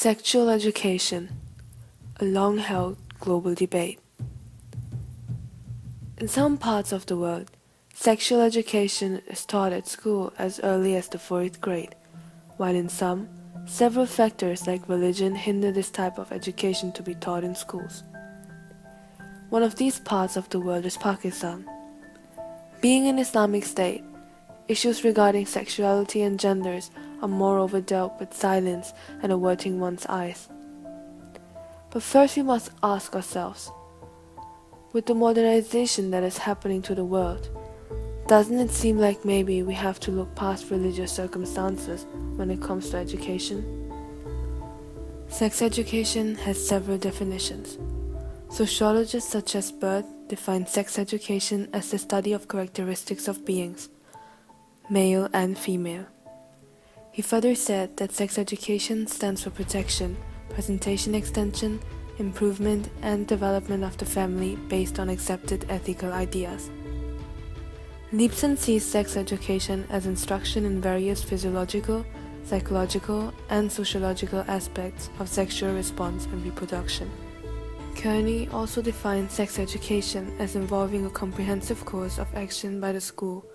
Sexual education, a long-held global debate. In some parts of the world, sexual education is taught at school as early as the 4th grade, while in some, several factors like religion hinder this type of education to be taught in schools. One of these parts of the world is Pakistan. Being an Islamic state, issues regarding sexuality and genders are moreover dealt with silence and averting one's eyes. But first we must ask ourselves, with the modernization that is happening to the world, doesn't it seem like maybe we have to look past religious circumstances when it comes to education? Sex education has several definitions. Sociologists such as Bird define sex education as the study of characteristics of beings, male and female. He further said that sex education stands for protection, presentation extension, improvement and development of the family based on accepted ethical ideas. Leibson sees sex education as instruction in various physiological, psychological and sociological aspects of sexual response and reproduction. Kearney also defines sex education as involving a comprehensive course of action by the school,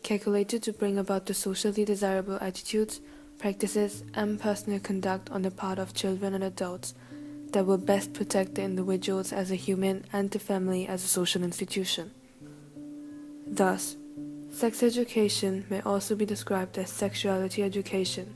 calculated to bring about the socially desirable attitudes, practices, and personal conduct on the part of children and adults that will best protect the individuals as a human and the family as a social institution. Thus, sex education may also be described as sexuality education,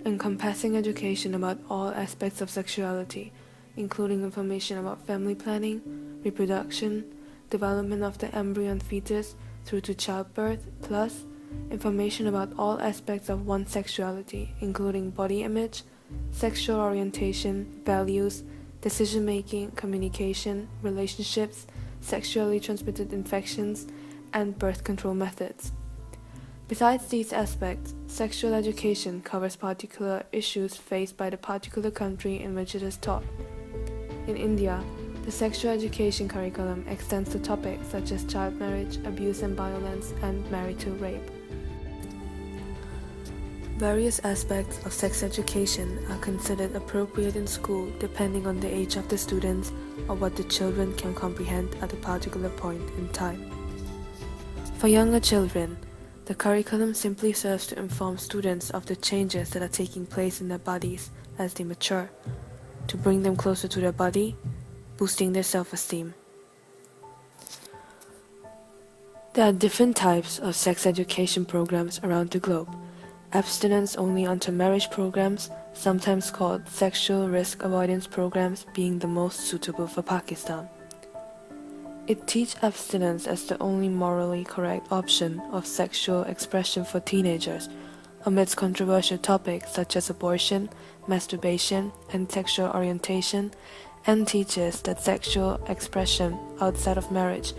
encompassing education about all aspects of sexuality, including information about family planning, reproduction, development of the embryo and fetus, through to childbirth, plus information about all aspects of one's sexuality, including body image, sexual orientation, values, decision-making, communication, relationships, sexually transmitted infections, and birth control methods. Besides these aspects, sexual education covers particular issues faced by the particular country in which it is taught. In India, the sexual education curriculum extends to topics such as child marriage, abuse and violence, and marital rape. Various aspects of sex education are considered appropriate in school depending on the age of the students or what the children can comprehend at a particular point in time. For younger children, the curriculum simply serves to inform students of the changes that are taking place in their bodies as they mature, to bring them closer to their body, boosting their self-esteem. There are different types of sex education programs around the globe. Abstinence only until marriage programs, sometimes called sexual risk avoidance programs, being the most suitable for Pakistan. It teaches abstinence as the only morally correct option of sexual expression for teenagers, amidst controversial topics such as abortion, masturbation, and sexual orientation, and teaches that sexual expression outside of marriage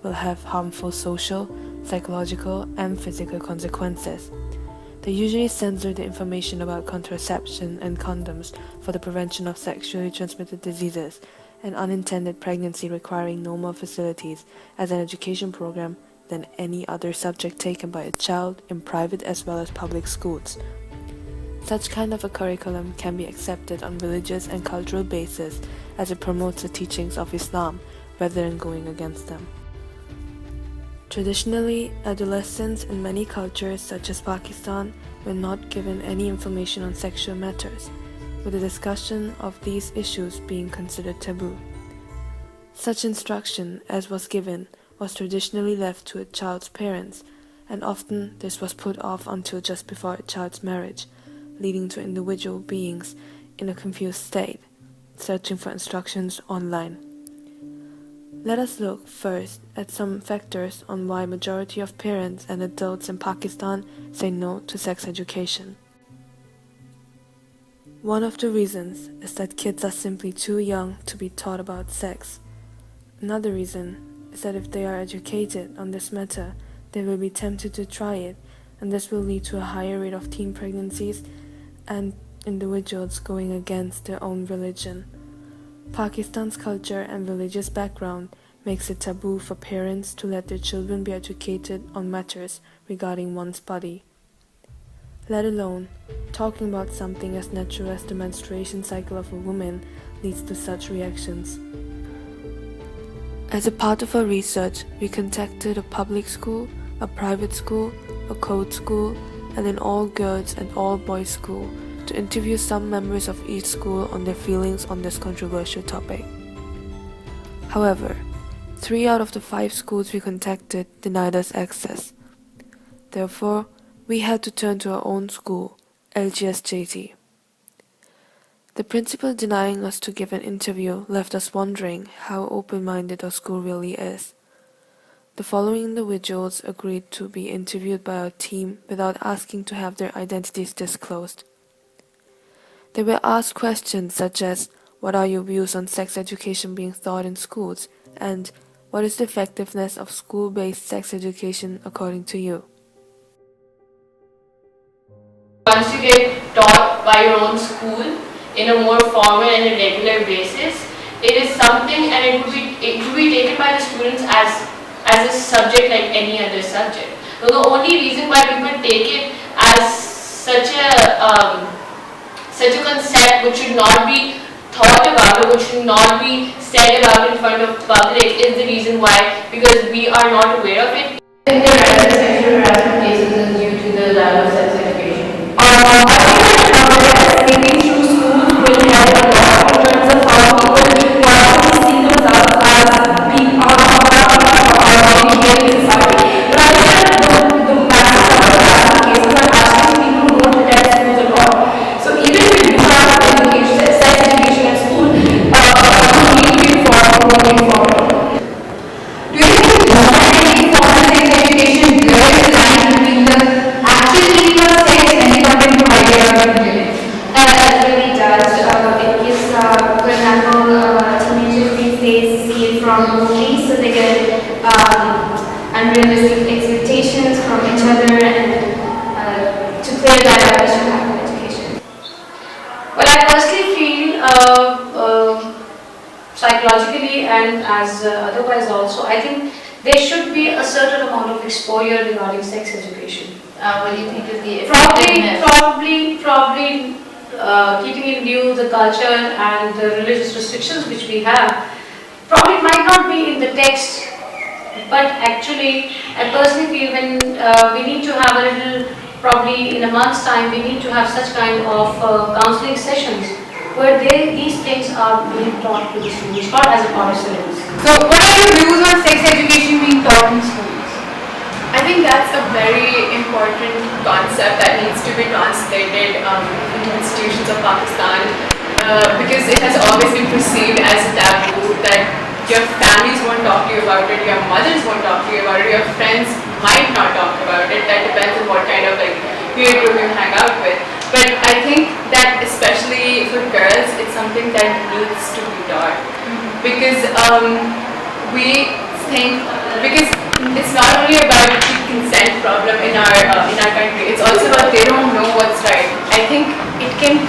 will have harmful social, psychological, and physical consequences. They usually censor the information about contraception and condoms for the prevention of sexually transmitted diseases and unintended pregnancy, requiring no more facilities as an education program than any other subject taken by a child in private as well as public schools. Such kind of a curriculum can be accepted on religious and cultural basis as it promotes the teachings of Islam rather than going against them. Traditionally, adolescents in many cultures such as Pakistan were not given any information on sexual matters, with the discussion of these issues being considered taboo. Such instruction as was given was traditionally left to a child's parents, and often this was put off until just before a child's marriage, leading to individual beings in a confused state, searching for instructions online. Let us look first at some factors on why majority of parents and adults in Pakistan say no to sex education. One of the reasons is that kids are simply too young to be taught about sex. Another reason is that if they are educated on this matter, they will be tempted to try it, and this will lead to a higher rate of teen pregnancies and individuals going against their own religion. Pakistan's culture and religious background makes it taboo for parents to let their children be educated on matters regarding one's body. let alone talking about something as natural as the menstruation cycle of a woman leads to such reactions. As a part of our research, we contacted a public school, a private school, a code school, and an all-girls and all-boys school to interview some members of each school on their feelings on this controversial topic. However, 3 out of the 5 schools we contacted denied us access. Therefore, we had to turn to our own school, LGSJT. The principal denying us to give an interview left us wondering how open-minded our school really is. The following individuals agreed to be interviewed by our team without asking to have their identities disclosed. They were asked questions such as, what are your views on sex education being taught in schools, and what is the effectiveness of school-based sex education according to you? Once you get taught by your own school in a more formal and a regular basis, it is something, and it would be taken by the students as a subject like any other subject. So the only reason why people take it as such a concept which should not be thought about or which should not be said about in front of public is the reason why, because we are not aware of it. I think the rise of sexual harassment cases is due to the lack of sex education. I think that through schools will help a lot in terms of how people actually see themselves as being part of educated society. But I think that the massive harassment cases are actually people who don't attend schools at all. So even if you do have education, sex education at school, you need to be informed moving forward. Do you think any formal sex education blurs the line between the actual meaning of sex and the content provided by the clinic? It really does. It gives, for example, teenagers these days see it from movies, so they get unrealistic expectations from each other, and to clear that up, we should have an education. Well, I personally feel psychologically and as otherwise also, I think there should be a certain amount of exposure regarding sex education. What do you think is the effectiveness? Probably keeping in view the culture and the religious restrictions which we have, probably it might not be in the text, but actually I personally feel when we need to have a little, probably in a month's time, we need to have such kind of counseling sessions where these things are being taught to the students, not as a part of syllabus. So, what are your views on sex education being taught in schools? I think that's a very important concept that needs to be translated into institutions of Pakistan because it has always been perceived as a taboo that your families won't talk to you about it, your mothers won't talk to you about it, your friends might not talk about it. That depends on what kind of peer group you hang out with. But I think that especially for girls, it's something that needs to be taught because we think it's not only about the consent problem in our country. It's also about they don't know what's right. I think it can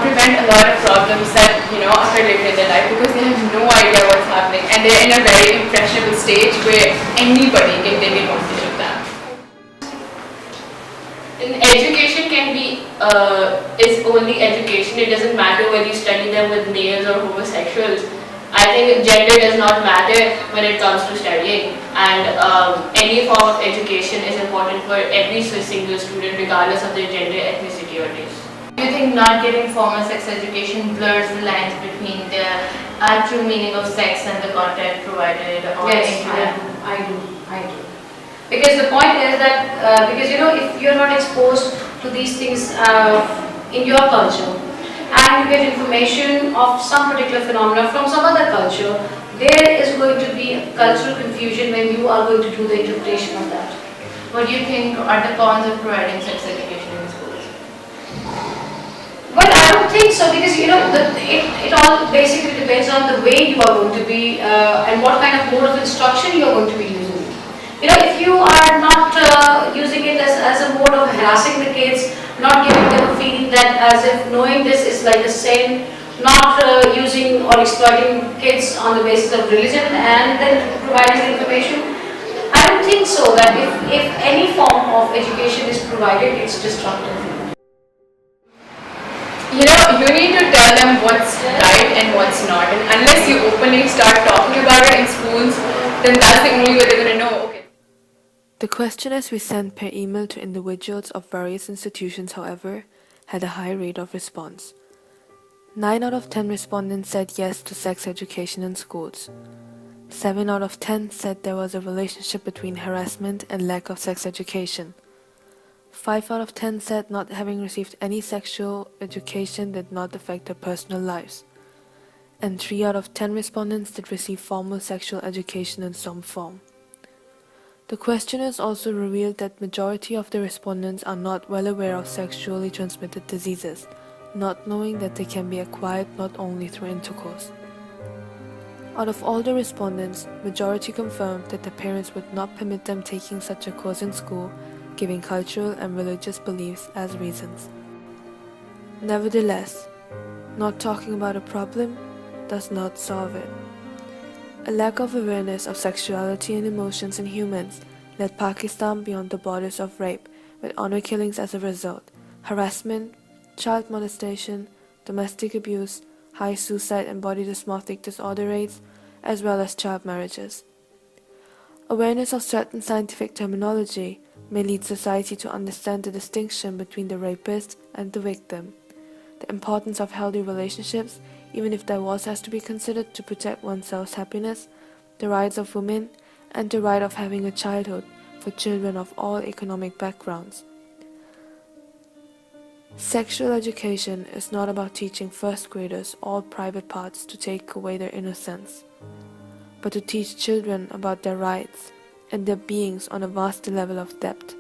prevent a lot of problems that occur later in their life because they have no idea what's happening and they're in a very impressionable stage where anybody can take advantage of that. And education can be is only education. It doesn't matter whether you study them with males or homosexuals. I think gender does not matter when it comes to studying, and any form of education is important for every single student regardless of their gender, ethnicity or race. Do you think not getting formal sex education blurs the lines between the actual meaning of sex and the content provided on Yes, internet? I do. Because the point is that because if you're not exposed to these things in your culture, and you get information of some particular phenomena from some other culture, there is going to be cultural confusion when you are going to do the interpretation of that. What do you think are the cons of providing sex education in schools? Well, I don't think so because it all basically depends on the way you are going to be and what kind of mode of instruction you are going to be using. If you are not using it as a mode of harassing the kids, not giving them a feeling that as if knowing this is like a sin, not using or exploiting kids on the basis of religion and then providing information, I don't think so that if any form of education is provided, it's destructive. You need to tell them what's right and what's not. And unless you openly start talking about it in schools, then that's the only way they're going to know, okay. The questionnaires we sent per email to individuals of various institutions, however, had a high rate of response. 9 out of 10 respondents said yes to sex education in schools. 7 out of 10 said there was a relationship between harassment and lack of sex education. 5 out of 10 said not having received any sexual education did not affect their personal lives. And 3 out of 10 respondents did receive formal sexual education in some form. The questionnaires also revealed that majority of the respondents are not well aware of sexually transmitted diseases, not knowing that they can be acquired not only through intercourse. Out of all the respondents, majority confirmed that their parents would not permit them taking such a course in school, giving cultural and religious beliefs as reasons. Nevertheless, not talking about a problem does not solve it. A lack of awareness of sexuality and emotions in humans led Pakistan beyond the borders of rape, with honor killings as a result, harassment, child molestation, domestic abuse, high suicide and body dysmorphic disorder rates, as well as child marriages. Awareness of certain scientific terminology may lead society to understand the distinction between the rapist and the victim, the importance of healthy relationships, even if divorce has to be considered to protect oneself's happiness, the rights of women, and the right of having a childhood for children of all economic backgrounds. Sexual education is not about teaching first graders all private parts to take away their innocence, but to teach children about their rights and their beings on a vast level of depth.